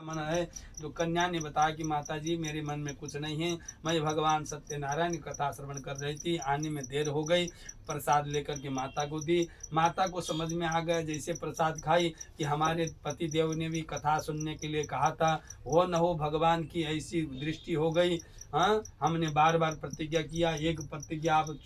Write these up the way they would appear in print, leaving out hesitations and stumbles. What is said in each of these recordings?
मन है। तो कन्या ने बताया कि माता जी मेरे मन में कुछ नहीं है, मैं भगवान सत्यनारायण की कथा श्रवण कर रही थी, आने में देर हो गई। प्रसाद लेकर के माता को दी। माता को समझ में आ गया जैसे प्रसाद खाई कि हमारे पति देव ने भी कथा सुनने के लिए कहा था, हो न हो भगवान की ऐसी दृष्टि हो गई। हाँ, हमने बार बार प्रतिज्ञा किया, एक प्रतिज्ञा आप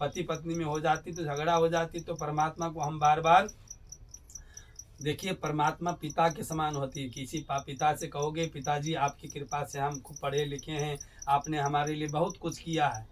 पति पत्नी में हो जाती तो झगड़ा हो जाती, तो परमात्मा को हम बार बार देखिए, परमात्मा पिता के समान होती है। किसी पिता से कहोगे पिताजी आपकी कृपा से हम खूब पढ़े लिखे हैं, आपने हमारे लिए बहुत कुछ किया है,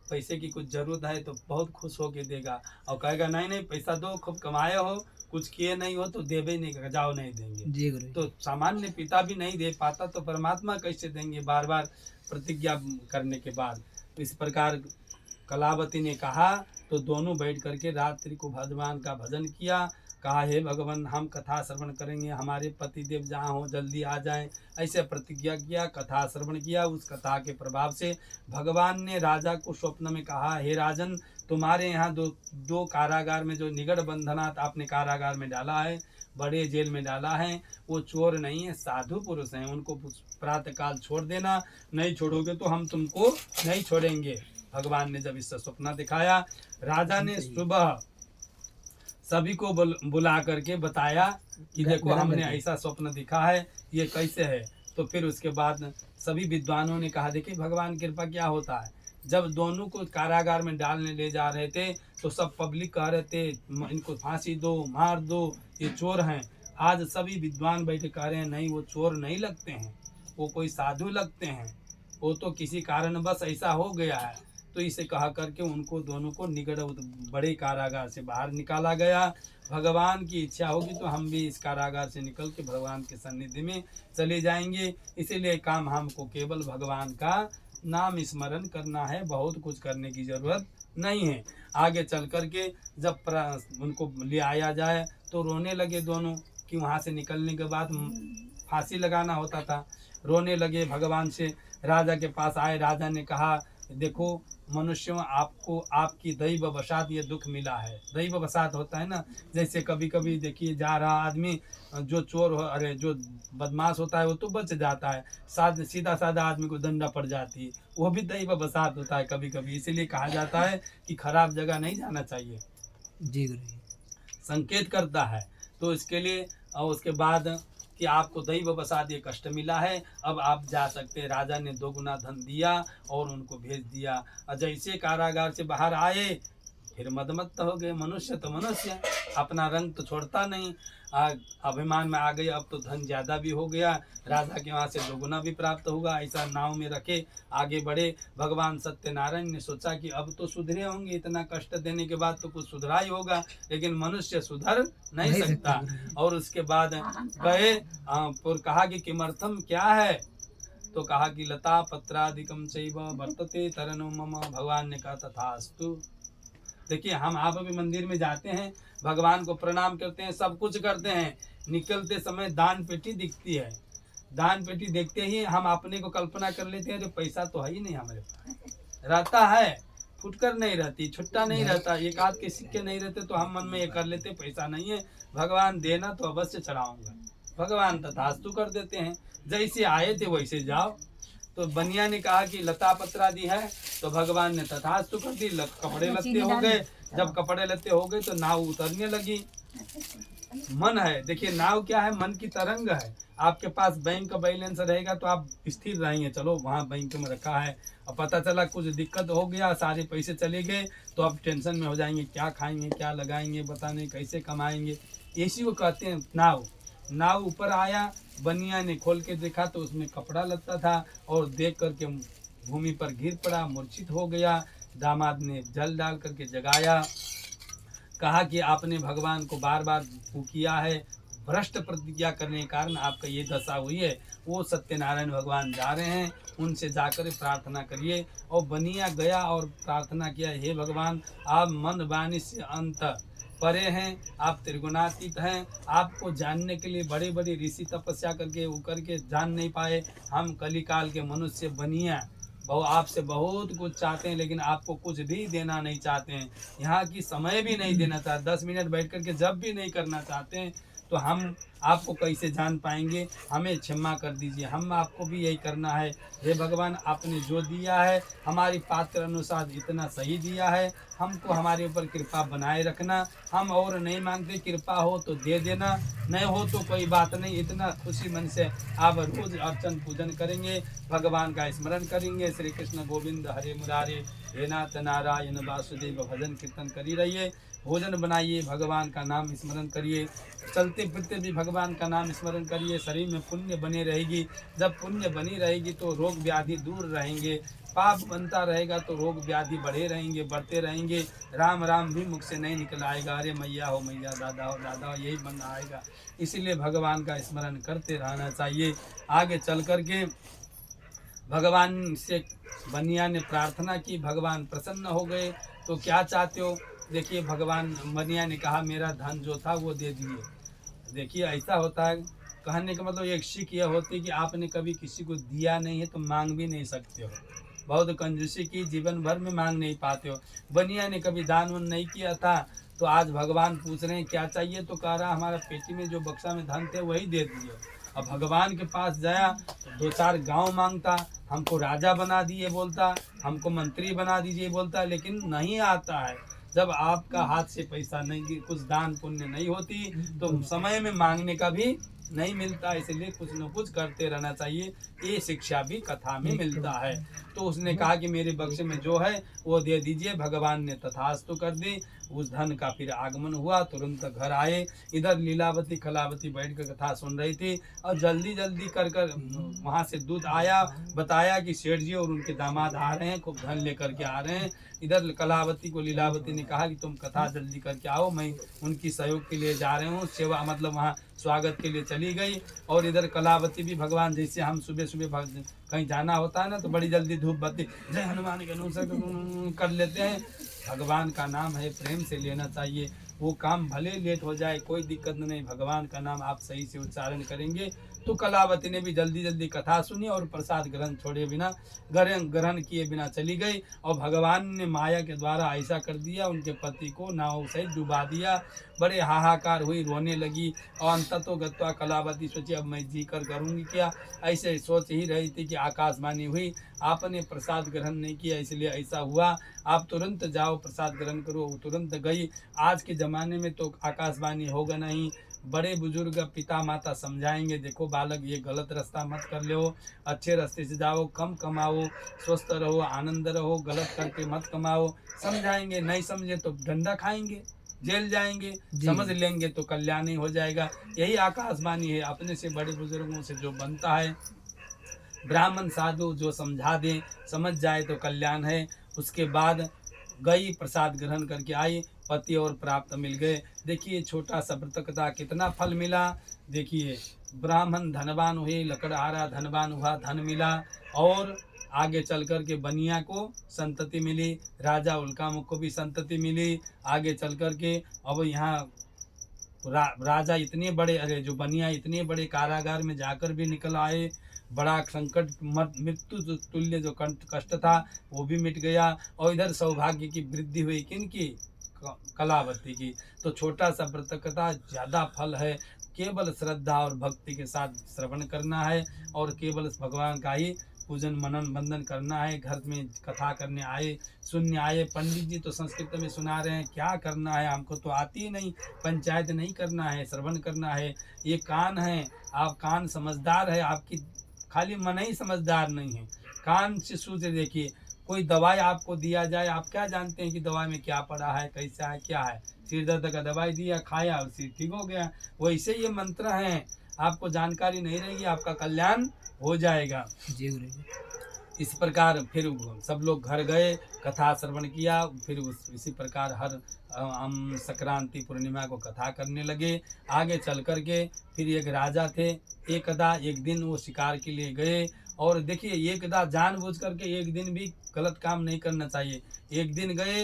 पैसे की कुछ जरूरत है तो बहुत खुश होके देगा। और कहेगा नहीं नहीं पैसा दो, खूब कमाए हो, कुछ किए नहीं हो तो देवे नहीं, जाओ नहीं देंगे। जी गुरु जी। तो सामान्य पिता भी नहीं दे पाता तो परमात्मा कैसे देंगे, बार बार प्रतिज्ञा करने के बाद। इस प्रकार कलावती ने कहा, तो दोनों बैठ करके रात्रि को भगवान का भजन किया। कहा, हे भगवान हम कथा श्रवण करेंगे, हमारे पतिदेव जहाँ हो जल्दी आ जाएं, ऐसे प्रतिज्ञा किया। कथा श्रवण किया। उस कथा के प्रभाव से भगवान ने राजा को स्वप्न में कहा, हे राजन तुम्हारे यहाँ दो कारागार में जो निगड़ बंधनात् आपने कारागार में डाला है, बड़े जेल में डाला है, वो चोर नहीं है, साधु पुरुष हैं, उनको प्रातःकाल छोड़ देना, नहीं छोड़ोगे तो हम तुमको नहीं छोड़ेंगे। भगवान ने जब इसका स्वप्न दिखाया, राजा ने सुबह सभी को बुला करके बताया कि देखो हमने ऐसा स्वप्न दिखा है, ये कैसे है। तो फिर उसके बाद सभी विद्वानों ने कहा, देखिए भगवान कृपा क्या होता है। जब दोनों को कारागार में डालने ले जा रहे थे तो सब पब्लिक कह रहे थे इनको फांसी दो, मार दो, ये चोर हैं। आज सभी विद्वान बैठे कह रहे हैं नहीं, वो चोर नहीं लगते हैं, वो कोई साधु लगते हैं, वो तो किसी कारणवश ऐसा हो गया है। तो इसे कहा करके उनको दोनों को निगड़ बड़े कारागार से बाहर निकाला गया। भगवान की इच्छा होगी तो हम भी इस कारागार से निकल के भगवान के सन्निधि में चले जाएंगे। इसीलिए काम हमको केवल भगवान का नाम स्मरण करना है, बहुत कुछ करने की जरूरत नहीं है। आगे चल करके जब उनको ले आया जाए तो रोने लगे दोनों कि वहाँ से निकलने के बाद फांसी लगाना होता था। रोने लगे, भगवान से राजा के पास आए। राजा ने कहा, देखो मनुष्यों, आपको आपकी दैव वशात ये दुख मिला है। दैव वशात होता है ना, जैसे कभी कभी देखिए जा रहा आदमी, जो चोर हो, अरे जो बदमाश होता है वो तो बच जाता है, सीधा साधा आदमी को दंडा पड़ जाती है, वो भी दैव वशात होता है कभी कभी। इसीलिए कहा जाता है कि खराब जगह नहीं जाना चाहिए, जी गुरु जी। संकेत करता है। तो इसके लिए और उसके बाद कि आपको दैव वशात ये कष्ट मिला है, अब आप जा सकते हैं। राजा ने 2 गुना धन दिया और उनको भेज दिया। और जैसे कारागार से बाहर आए फिर मदमत्त हो गए। मनुष्य तो मनुष्य, अपना रंग तो छोड़ता नहीं। अभिमान में आ गए, अब तो धन ज़्यादा भी हो गया, राजा के वहाँ से 2 गुना भी प्राप्त होगा, ऐसा नाव में रखे आगे बढ़े। भगवान सत्यनारायण ने सोचा कि अब तो सुधरे होंगे, इतना कष्ट देने के बाद तो कुछ सुधरा ही होगा, लेकिन मनुष्य सुधर नहीं सकता। और उसके बाद गए और कहा कि किमर्थम क्या है, तो कहा कि लता पत्रादिकम चैव वर्तते तरनो मम। भगवान ने कहा तथास्तु। देखिए, हम आप भी मंदिर में जाते हैं, भगवान को प्रणाम करते हैं, सब कुछ करते हैं, निकलते समय दान पेटी दिखती है, दान पेटी देखते ही हम अपने को कल्पना कर लेते हैं जो पैसा तो है ही नहीं हमारे पास, रहता है फुटकर नहीं रहती, छुट्टा नहीं रहता, एक आध के सिक्के नहीं रहते, तो हम मन में ये कर लेते पैसा नहीं है, भगवान देना तो अवश्य चढ़ाऊंगा। भगवान तथास्तु कर देते हैं, जैसे आए थे वैसे जाओ। तो बनिया ने कहा कि लता पत्रा दी है, तो भगवान ने तथास्तु कर दी। कपड़े लत्ते हो गए, जब कपड़े लत्ते हो गए तो नाव उतरने लगी। मन है, देखिए नाव क्या है, मन की तरंग है। आपके पास बैंक का बैलेंस रहेगा तो आप स्थिर रहेंगे, चलो वहाँ बैंक में रखा है, और पता चला कुछ दिक्कत हो गया, सारे पैसे चले गए, तो आप टेंशन में हो जाएंगे, क्या खाएंगे, क्या लगाएंगे, पता नहीं कैसे कमाएंगे। इसी को कहते हैं नाव। नाव ऊपर आया, बनिया ने खोल के देखा तो उसमें कपड़ा लगता था, और देख करके भूमि पर गिर पड़ा, मूर्छित हो गया। दामाद ने जल डाल करके जगाया, कहा कि आपने भगवान को बार बार किया है, भ्रष्ट प्रतिज्ञा करने के कारण आपका ये दशा हुई है। वो सत्यनारायण भगवान जा रहे हैं, उनसे जाकर प्रार्थना करिए। और बनिया गया और प्रार्थना किया, हे भगवान आप मन वाणी से अंत परे हैं, आप त्रिगुणातीत हैं, आपको जानने के लिए बड़े बड़े ऋषि तपस्या करके वो करके जान नहीं पाए। हम कलिकाल के मनुष्य बनिया आपसे बहुत कुछ चाहते हैं, लेकिन आपको कुछ भी देना नहीं चाहते हैं, यहाँ की समय भी नहीं देना चाहते, 10 मिनट बैठ करके जब भी नहीं करना चाहते हैं। तो हम आपको कैसे जान पाएंगे, हमें क्षमा कर दीजिए। हम आपको भी यही करना है। हे भगवान, आपने जो दिया है हमारी पात्र अनुसार इतना सही दिया है, हमको हमारे ऊपर कृपा बनाए रखना। हम और नहीं मांगते, कृपा हो तो दे देना, नहीं हो तो कोई बात नहीं। इतना खुशी मन से आप रोज अर्चन पूजन करेंगे, भगवान का स्मरण करेंगे। श्री कृष्ण गोविंद हरे मुरारे, हे नाथ नारायण वासुदेव, भजन कीर्तन करी रहिए। भोजन बनाइए, भगवान का नाम स्मरण करिए। चलते फिरते भी भगवान का नाम स्मरण करिए। शरीर में पुण्य बनी रहेगी। जब पुण्य बनी रहेगी तो रोग व्याधि दूर रहेंगे। पाप बनता रहेगा तो रोग व्याधि बढ़े रहेंगे, बढ़ते रहेंगे। राम राम भी मुख से नहीं निकल आएगा। अरे मैया हो मैया, दादा हो दादा हो, यही मन आएगा। इसीलिए भगवान का स्मरण करते रहना चाहिए। आगे चल करके भगवान से बनिया ने प्रार्थना की, भगवान प्रसन्न हो गए। तो क्या चाहते हो? देखिए, भगवान बनिया ने कहा मेरा धन जो था वो दे दिए। देखिए, ऐसा होता है। कहने का मतलब एक सीख यह होती है कि आपने कभी किसी को दिया नहीं है तो मांग भी नहीं सकते हो। बहुत कंजूसी की, जीवन भर में मांग नहीं पाते हो। बनिया ने कभी दान वान नहीं किया था, तो आज भगवान पूछ रहे हैं क्या चाहिए, तो कह रहा हमारा पेटी में जो बक्सा में धन थे वही दे दिए। अब भगवान के पास गया तो 2-4 गांव मांगता, हमको राजा बना दिए बोलता, हमको मंत्री बना दीजिए बोलता, लेकिन नहीं आता है। जब आपका हाथ से पैसा नहीं, कुछ दान पुण्य नहीं होती, तो समय में मांगने का भी नहीं मिलता। इसलिए कुछ न कुछ करते रहना चाहिए। ये शिक्षा भी कथा में मिलता है। तो उसने कहा कि मेरे बक्से में जो है वो दे दीजिए। भगवान ने तथास्तु कर दी। उस धन का फिर आगमन हुआ, तुरंत घर आए। इधर लीलावती कलावती बैठ कर कथा सुन रही थी, और जल्दी जल्दी कर वहाँ से दूध आया, बताया कि सेठ जी और उनके दामाद आ रहे हैं, खूब धन लेकर के आ रहे हैं। इधर कलावती को लीलावती ने कहा कि तुम कथा जल्दी करके आओ, मैं उनकी सहयोग के लिए जा रहे हूँ, सेवा मतलब वहाँ स्वागत के लिए चली गई। और इधर कलावती भी, भगवान जैसे हम सुबह सुबह कहीं जाना होता है ना, तो बड़ी जल्दी धूप बत्ती जय हनुमान के अनुसार कर लेते हैं। भगवान का नाम है, प्रेम से लेना चाहिए। वो काम भले लेट हो जाए, कोई दिक्कत नहीं। भगवान का नाम आप सही से उच्चारण करेंगे। तो कलावती ने भी जल्दी जल्दी कथा सुनी और प्रसाद ग्रहण छोड़े बिना, ग्रहण किए बिना चली गई। और भगवान ने माया के द्वारा ऐसा कर दिया, उनके पति को नाव से डुबा दिया। बड़े हाहाकार हुई, रोने लगी। और अंततो गत्वा कलावती सोची अब मैं जी कर करूँगी क्या। ऐसे सोच ही रही थी कि आकाशवाणी हुई, आपने प्रसाद ग्रहण नहीं किया इसलिए ऐसा हुआ, आप तुरंत जाओ प्रसाद ग्रहण करो। वो तुरंत गई। आज के ज़माने में तो आकाशवाणी होगा नहीं, बड़े बुजुर्ग पिता माता समझाएंगे, देखो बालक ये गलत रास्ता मत कर लो, अच्छे रास्ते से जाओ, कम कमाओ, स्वस्थ रहो, आनंद रहो, गलत करके मत कमाओ। समझाएंगे, नहीं समझे तो डंडा खाएंगे, जेल जाएंगे। समझ लेंगे तो कल्याण ही हो जाएगा। यही आकाशवाणी है। अपने से बड़े बुजुर्गों से जो बनता है, ब्राह्मण साधु जो समझा दे, समझ जाए तो कल्याण है। उसके बाद गई, प्रसाद ग्रहण करके आई, पति और प्राप्त मिल गए। देखिए छोटा सा व्रत का कितना फल मिला। देखिए ब्राह्मण धनवान हुए, लकड़हारा धनवान हुआ, धन मिला। और आगे चल कर के बनिया को संतति मिली, राजा उल्कामुख को भी संतति मिली। आगे चल कर के अब यहाँ राजा इतने बड़े, अरे जो बनिया इतने बड़े कारागार में जाकर भी निकल आए। बड़ा संकट, मृत्यु तुल्य जो कष्ट था वो भी मिट गया। और इधर सौभाग्य की वृद्धि हुई, किनकी? कलावती की। तो छोटा सा व्रत कथा ज़्यादा फल है। केवल श्रद्धा और भक्ति के साथ श्रवण करना है, और केवल भगवान का ही पूजन मनन बंदन करना है। घर में कथा करने आए, सुनने आए, पंडित जी तो संस्कृत में सुना रहे हैं, क्या करना है, हमको तो आती ही नहीं। पंचायत नहीं करना है, श्रवण करना है। ये कान है, आप कान समझदार है, आपकी खाली मन ही समझदार नहीं है। कान से सूझ देखिए, कोई दवाई आपको दिया जाए, आप क्या जानते हैं कि दवाई में क्या पड़ा है, कैसा है, क्या है। सिर दर्द का दवाई दिया, खाया और सिर ठीक हो गया। वैसे ये मंत्र हैं, आपको जानकारी नहीं रहेगी, आपका कल्याण हो जाएगा। इस प्रकार फिर सब लोग घर गए, कथा श्रवण किया। फिर इसी प्रकार हर हम संक्रांति पूर्णिमा को कथा करने लगे। आगे चल कर के फिर एक राजा थे, एक दिन वो शिकार के लिए गए। और देखिए एकदा जानबूझ करके एक दिन भी गलत काम नहीं करना चाहिए। एक दिन गए,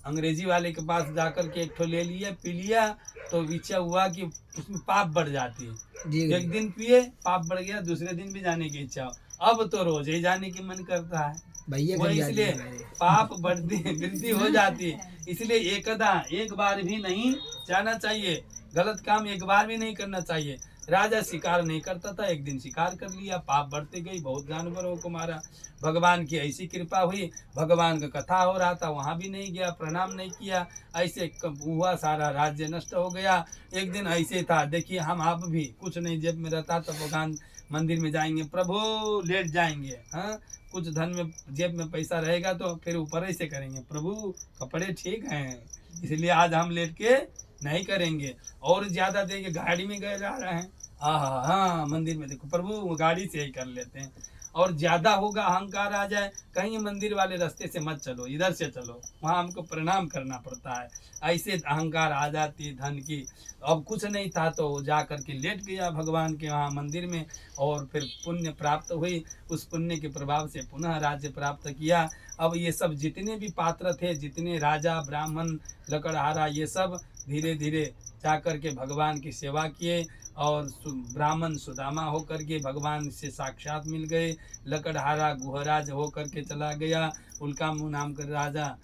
अंग्रेजी वाले के पास जाकर के एक ठो ले लिया, पी लिया, तो इच्छा हुआ कि उसमें पाप बढ़ जाती है। एक दिन पिए, पाप बढ़ गया, दूसरे दिन भी जाने की इच्छा हो। अब तो रोज ही जाने की मन करता है भैया, वो इसलिए पाप बढ़ती वृद्धि हो जाती है। इसलिए एक बार भी नहीं जाना चाहिए। गलत काम एक बार भी नहीं करना चाहिए। राजा शिकार नहीं करता था, एक दिन शिकार कर लिया, पाप बढ़ते गई, बहुत जानवरों को मारा। भगवान की ऐसी कृपा हुई, भगवान का कथा हो रहा था, वहाँ भी नहीं गया, प्रणाम नहीं किया, ऐसे हुआ, सारा राज्य नष्ट हो गया। एक दिन ऐसे था, देखिए हम आप भी कुछ नहीं जेब में रहता तो भगवान मंदिर में जाएंगे, प्रभु लेट जाएंगे, हाँ कुछ धन में जेब में पैसा रहेगा तो फिर ऊपर ही से करेंगे, प्रभु कपड़े ठीक हैं इसलिए आज हम लेट के नहीं करेंगे, और ज्यादा देंगे, गाड़ी में गए जा रहे हैं, हाँ हाँ मंदिर में देखो प्रभु वो गाड़ी से ही कर लेते हैं। और ज्यादा होगा, अहंकार आ जाए, कहीं मंदिर वाले रास्ते से मत चलो, इधर से चलो, वहाँ हमको प्रणाम करना पड़ता है। ऐसे अहंकार आ जाती है धन की। अब कुछ नहीं था तो जा करके लेट गया भगवान के वहाँ मंदिर में, और फिर पुण्य प्राप्त हुई, उस पुण्य के प्रभाव से पुनः राज्य प्राप्त किया। अब ये सब जितने भी पात्र थे, जितने राजा ब्राह्मण लकड़हारा, ये सब धीरे धीरे जाकर के भगवान की सेवा किए, और ब्राह्मण सुदामा होकर के भगवान से साक्षात मिल गए, लकड़हारा गुहराज होकर के चला गया, उल्का मुँह नाम कर राजा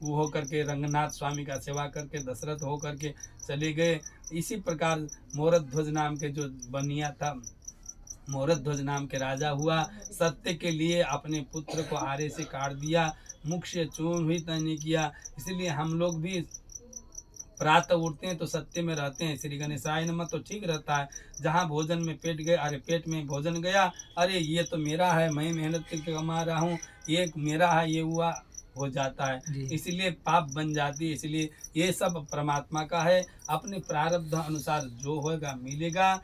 वो होकर के रंगनाथ स्वामी का सेवा करके दशरथ होकर के चले गए। इसी प्रकार मोरध्वज नाम के जो बनिया था, मोरध्वज नाम के राजा हुआ, सत्य के लिए अपने पुत्र को आरे से काट दिया, मुख से चूर्ण भी नहीं किया। इसलिए हम लोग भी प्रातः उठते हैं तो सत्य में रहते हैं, श्री गणेशाय नमः तो ठीक रहता है। जहाँ भोजन में पेट गए, अरे पेट में भोजन गया, अरे ये तो मेरा है, मैं मेहनत करके कमा रहा हूँ, ये मेरा है, ये हुआ, हो जाता है, इसलिए पाप बन जाती है। इसलिए ये सब परमात्मा का है, अपने प्रारब्ध अनुसार जो होगा मिलेगा,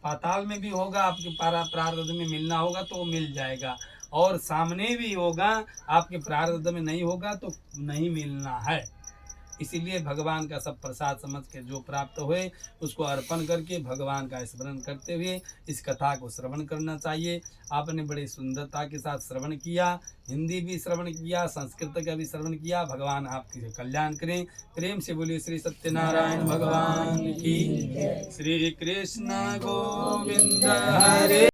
पाताल में भी होगा, आपके प्रारब्ध में मिलना होगा तो वो मिल जाएगा, और सामने भी होगा, आपके प्रारब्ध में नहीं होगा तो नहीं मिलना है। इसीलिए भगवान का सब प्रसाद समझ के जो प्राप्त हुए उसको अर्पण करके भगवान का स्मरण करते हुए इस कथा को श्रवण करना चाहिए। आपने बड़ी सुंदरता के साथ श्रवण किया, हिंदी भी श्रवण किया, संस्कृत का भी श्रवण किया। भगवान आपके कल्याण करें। प्रेम से बोलिए श्री सत्यनारायण भगवान की। श्री कृष्ण गोविंद हरे।